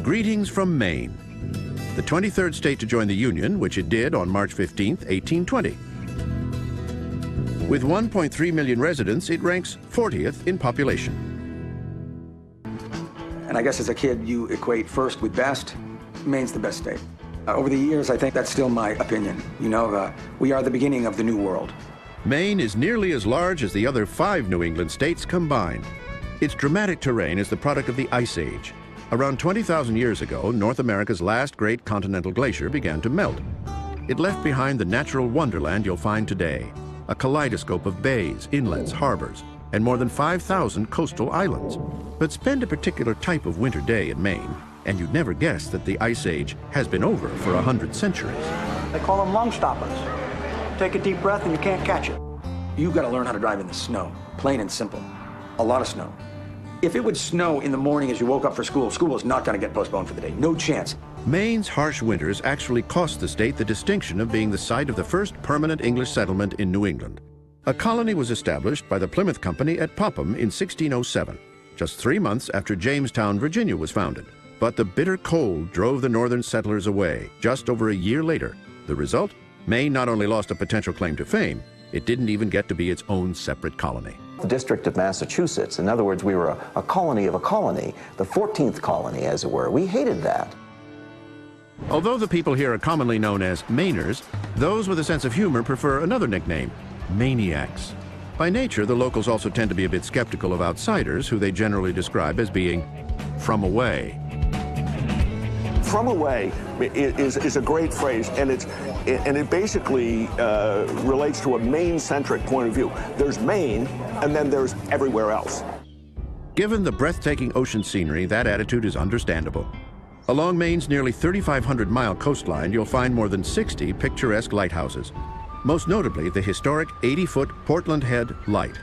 Greetings from Maine, the 23rd state to join the Union, which it did on March 15, 1820. With 1.3 million residents, it ranks 40th in population. And I guess as a kid, you equate first with best. Maine's the best state. Over the years, I think that's still my opinion. You know, we are the beginning of the new world. Maine is nearly as large as the other 5 New England states combined. Its dramatic terrain is the product of the Ice Age. Around 20,000 years ago, North America's last great continental glacier began to melt. It left behind the natural wonderland you'll find today, a kaleidoscope of bays, inlets, harbors, and more than 5,000 coastal islands. But spend a particular type of winter day in Maine, and you'd never guess that the Ice Age has been over for 100 centuries. They call them lung stoppers. Take a deep breath and you can't catch it. You've got to learn how to drive in the snow, plain and simple. A lot of snow. If it would snow in the morning as you woke up for school, school is not going to get postponed for the day. No chance. Maine's harsh winters actually cost the state the distinction of being the site of the first permanent English settlement in New England. A colony was established by the Plymouth Company at Popham in 1607, just 3 months after Jamestown, Virginia was founded. But the bitter cold drove the northern settlers away just over a year later. The result? Maine not only lost a potential claim to fame, it didn't even get to be its own separate colony. The District of Massachusetts, in other words, we were a colony of a colony, the 14th colony, as it were. We hated that. Although the people here are commonly known as Mainers, those with a sense of humor prefer another nickname, maniacs. By nature, the locals also tend to be a bit skeptical of outsiders, who they generally describe as being from away. From away is a great phrase, and it basically relates to a Maine-centric point of view. There's Maine, and then there's everywhere else. Given the breathtaking ocean scenery, that attitude is understandable. Along Maine's nearly 3,500-mile coastline, you'll find more than 60 picturesque lighthouses, most notably the historic 80-foot Portland Head Light.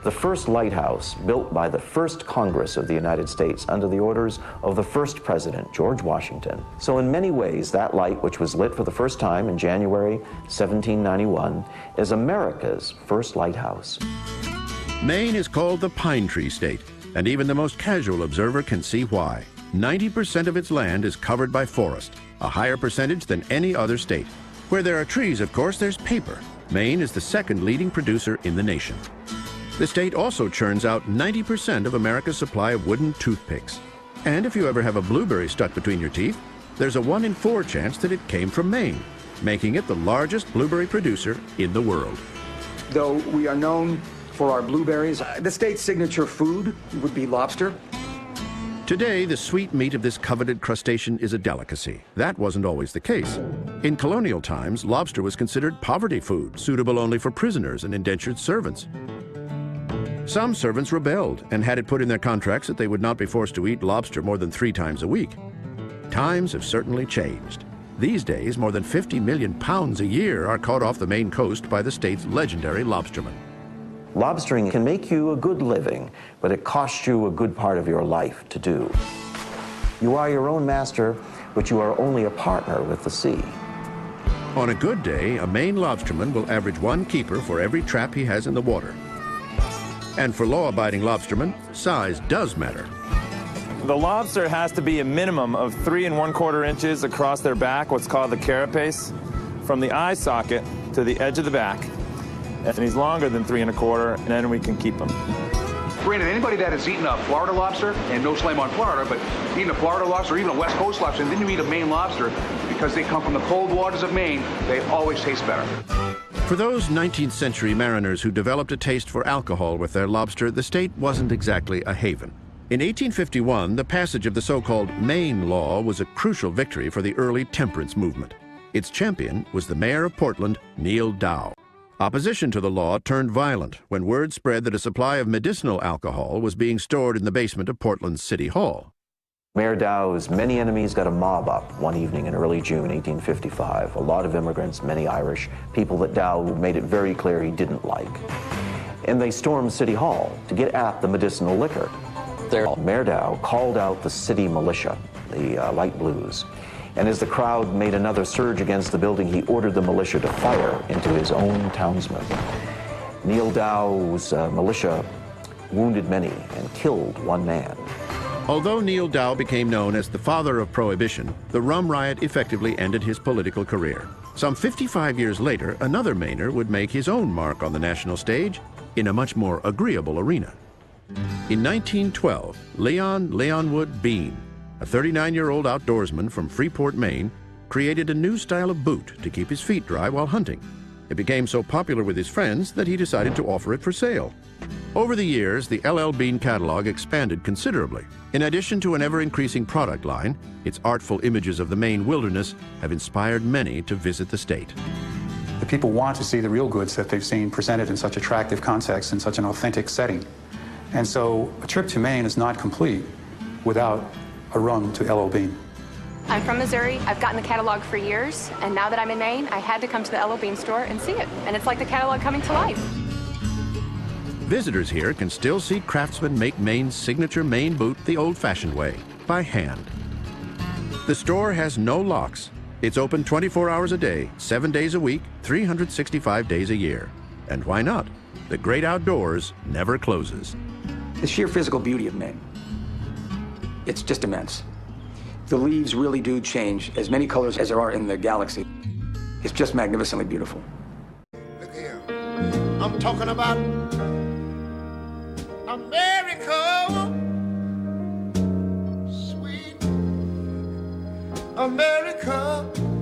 The first lighthouse built by the first Congress of the United States under the orders of the first president, George Washington. So in many ways, that light, which was lit for the first time in January 1791, is America's first lighthouse. Maine is called the Pine Tree State, and even the most casual observer can see why. 90% of its land is covered by forest, a higher percentage than any other state. Where there are trees, of course, there's paper. Maine is the second leading producer in the nation. The state also churns out 90% of America's supply of wooden toothpicks. And if you ever have a blueberry stuck between your teeth, there's a 1 in 4 chance that it came from Maine, making it the largest blueberry producer in the world. Though we are known for our blueberries, the state's signature food would be lobster. Today, the sweet meat of this coveted crustacean is a delicacy. That wasn't always the case. In colonial times, lobster was considered poverty food, suitable only for prisoners and indentured servants. Some servants rebelled and had it put in their contracts that they would not be forced to eat lobster more than 3 times a week. Times have certainly changed. These days, more than 50 million pounds a year are caught off the Maine coast by the state's legendary lobstermen. Lobstering can make you a good living, but it costs you a good part of your life to do. You are your own master, but you are only a partner with the sea. On a good day, a Maine lobsterman will average 1 keeper for every trap he has in the water. And for law-abiding lobstermen, size does matter. The lobster has to be a minimum of 3 1/4 inches across their back, what's called the carapace, from the eye socket to the edge of the back. And he's longer than 3 1/4, and then we can keep him. Granted, anybody that has eaten a Florida lobster, and no slam on Florida, but eating a Florida lobster or even a West Coast lobster, and then you eat a Maine lobster, because they come from the cold waters of Maine, they always taste better. For those 19th century mariners who developed a taste for alcohol with their lobster, the state wasn't exactly a haven. In 1851, the passage of the so-called Maine Law was a crucial victory for the early temperance movement. Its champion was the mayor of Portland, Neal Dow. Opposition to the law turned violent when word spread that a supply of medicinal alcohol was being stored in the basement of Portland's City Hall. Mayor Dow's many enemies got a mob up one evening in early June 1855. A lot of immigrants, many Irish, people that Dow made it very clear he didn't like. And they stormed City Hall to get at the medicinal liquor. There, Mayor Dow called out the city militia, the light blues. And as the crowd made another surge against the building, he ordered the militia to fire into his own townsmen. Neal Dow's militia wounded many and killed 1 man. Although Neil Dow became known as the father of Prohibition, the rum riot effectively ended his political career. Some 55 years later, another Mainer would make his own mark on the national stage in a much more agreeable arena. In 1912, Leon Leonwood Bean, a 39-year-old outdoorsman from Freeport, Maine, created a new style of boot to keep his feet dry while hunting. It became so popular with his friends that he decided to offer it for sale. Over the years, the LL Bean catalog expanded considerably. In addition to an ever-increasing product line, its artful images of the Maine wilderness have inspired many to visit the state. The people want to see the real goods that they've seen presented in such attractive contexts, in such an authentic setting. And so a trip to Maine is not complete without a run to LL Bean. I'm from Missouri. I've gotten the catalog for years, and now that I'm in Maine, I had to come to the LL Bean store and see it. And it's like the catalog coming to life. Visitors here can still see craftsmen make Maine's signature Maine boot the old-fashioned way, by hand. The store has no locks. It's open 24 hours a day, 7 days a week, 365 days a year. And why not? The great outdoors never closes. The sheer physical beauty of Maine, it's just immense. The leaves really do change as many colors as there are in the galaxy. It's just magnificently beautiful. Look here, I'm talking about America, sweet America.